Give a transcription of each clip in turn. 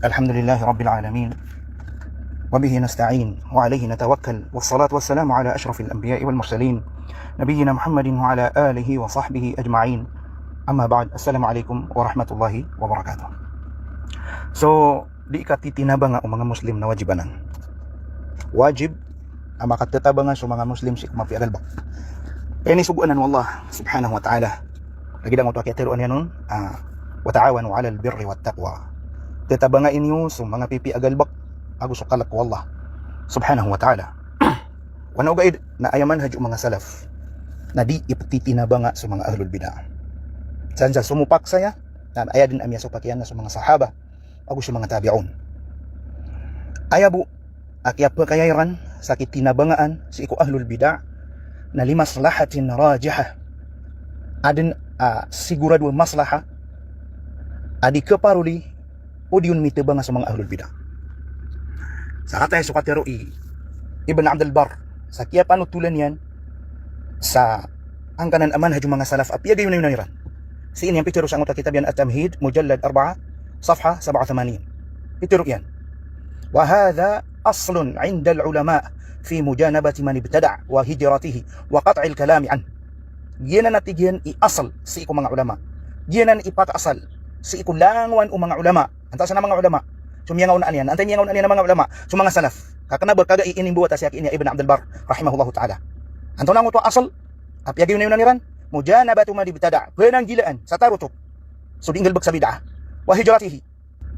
الحمد لله رب العالمين وبه نستعين وعليه نتوكل والصلاة والسلام على أشرف الأنبياء والمرسلين نبينا محمد وعلى آله وصحبه أجمعين. أما بعد, السلام عليكم ورحمة الله وبركاته. So, di ikatitinaba nga o mga Muslim na wajibanan. Wajib ang makatataba nga sa mga Muslim si kumapiagalbak. Kaya ni suguanan wallah subhanahu wa ta'ala. Lagi dang ito akitiruan yan nun. Wa ta'awanu 'alal birri wat taqwa. Tatabangain niyo sa mga pipiagalbak agus kalak wallah subhanahu wa ta'ala. Wano gaid na ayaman hadyo mga salaf na di ipatitinabanga sa mga ahlul bidah. Sansa sumupak saya na aya din amya sa pakyan na sa mga sahaba agus sa mga tabi'un. Ayabu akyap kayairan sa kitinabangaan sa iku ahlul bidah na limaslahatin rajihah. Adin sigurado maslaha adi keparuli o diyon mitibanga sa mga ahlul bidah. Sa katay sukatero Ibn Abdul Bar sa kaya panutulan yan sa ang kanan aman hadyo mga salaf apya gayon na yun. Si inyang pitero sa ang kitab yan At-Tamhid Mujallad 4 Safha 87. Pitero yan. Wa hadha aslun 'inda al-ulama fi mujanabati man ibtada' wa hijratihi wa qat'i al-kalam an. Giyan na natigyan i-asal si iku mga ulama. Giyan na ipakaasal si iku langwan o mga ulama. Anta sa mga ulama. Sumiyangaw na aniyan. Antay miyangaw na aniyan ng mga ulama. So mga salaf. Kakanabot kaga iining buwat siya kinya Ibn Abdul Bar rahimahullahu ta'ala. Anto nang ito asal. Apyagi yun na yun naniran. Mujanabatu man ibtada'. Penang gilaan sa tarutok. So diinggal bag sa bid'ah. Wa hijratihi.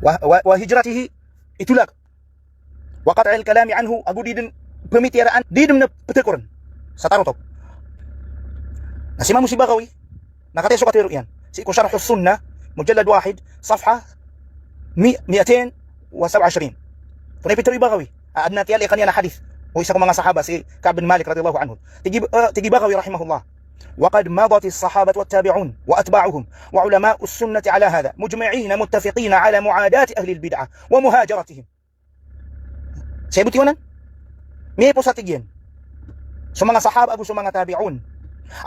Wa hijratihi itulak. Wa qat'il kalami anhu agu didin pemitiraan didin na petekuran sa tarutok. Na si Imam Sibagawi nakateso katiro yan. Si iku Syarh Sunnah Mujallad 1 Safha 227. Tunay Peter Ibagawi adna tiyali kaniya na hadith o isa kong mga sahaba si Ka'b bin Malik radhiyallahu anhu tigi Bagawi rahimahullah wa qad madat as-sahabatu wat-tabi'un wa atba'uhum wa ulama'u as-sunnati ala hadha mujma'in muttafiqin ala mu'adati ahli al-bid'ah wa muhajaratihim. Saya butiwanan may po sa tigyan sa mga sahaba agus sa mga tabi'un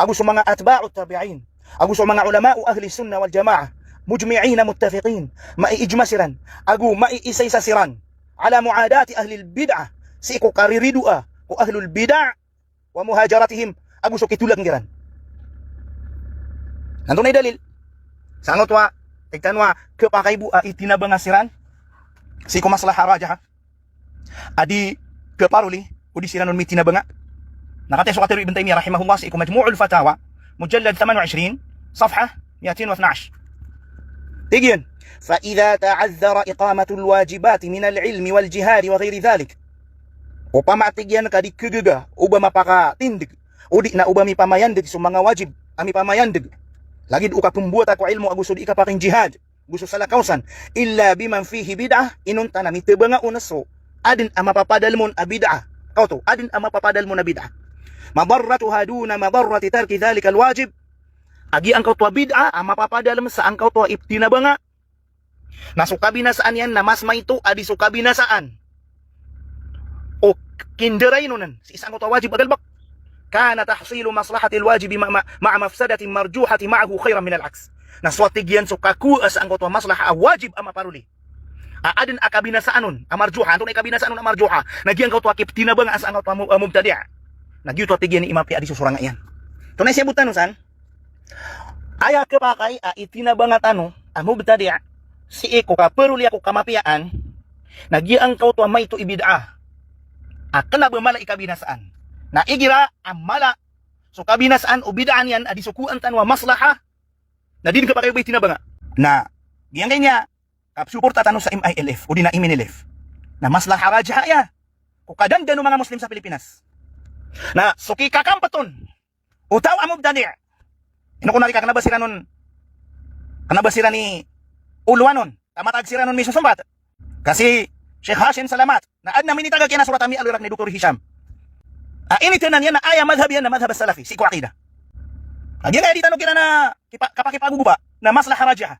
agus sa mga atba'u at-tabi'in agus sa mga ulama'u ahli sunnah wal jama'ah mujmi'ina muttafiqin maiijmasiran agu maiisay-sasiran ala muadati ahli bid'ah si iku kariridua ko ahlul bid'ah wa muhajaratihim agu so kitulak ngiran. Nandun ay dalil sa angot wa tigtanwa kepakaibu itinabangasiran si iku maslaha rajah adi keparuli udi siranon mitinabanga nakatay so katiro Ibn Taymiyah rahimahullah si iku Majmu'ul Fatawa Mujallad 28 Safha 212. تجين فإذا تعذر إقامة الواجبات من العلم والجهاد وغير ذلك upama tigyan kadi kegega ubama paka tindig udi na ubami pamayandig sa mga wajib ami pamayandig lagi uka pembuat ako ilmu agus udi ka paking jihad gusto sa lakausan illa biman fihi bid'ah inunta na mitebanga unaso adin ama papadal mon abid'ah auto adin ama papadal mon abid'ah madarratuha duna madarrati tarki dhalika alwajib. Agi ang kautwa bid'ah ama papadalem sa ang kautwa ibtinabanga na sukabinasaan yan na mas maito adi sukabinasaan o kinderainunan si isang kautwa wajib agalbak kana tahsilu maslahatil wajibi ma'a mafsadatin marjuhati ma'ahu khairan min al-aks na swatigyan sukakuas ang kautwa maslaha wajib ama paruli adin akabinasaanon amarjuha anto na ikabinasaanon amarjuha nagyang kautwa ibtinabanga sa ang kautwa mubtadi' nagyutwa tigyan ni imapi adi susuranga yan tunay siya butan san aya kepakay itinabangatano mubtadi' si eko ka peruli ako kamapiaan nagyang kau tuwa may ito ibid'ah kana bamala ikabinasaan na igira amala so kabinasaan o bid'aan yan adi sukuan tanwa maslaha na din kapakay ba itinabanga na giyang kanya kapsuporta tanong sa MILF o di na MNLF na maslaha rajah ya kukadandano mga Muslim sa Pilipinas na suki kakampaton utaw mubtadi' ino ko nari ka kanabasira nun kanabasira ni Ulwanon tamatag sira nun mismo sumbat kasi Sheikh Hashim Salamat na ad namin itagag kina surat ami alirak ni Dr. Hisham initinan yan na aya madhab yan na madhab salafi si ko akida agyan kaya di tanong kina na kapakipaguguba na maslaha rajah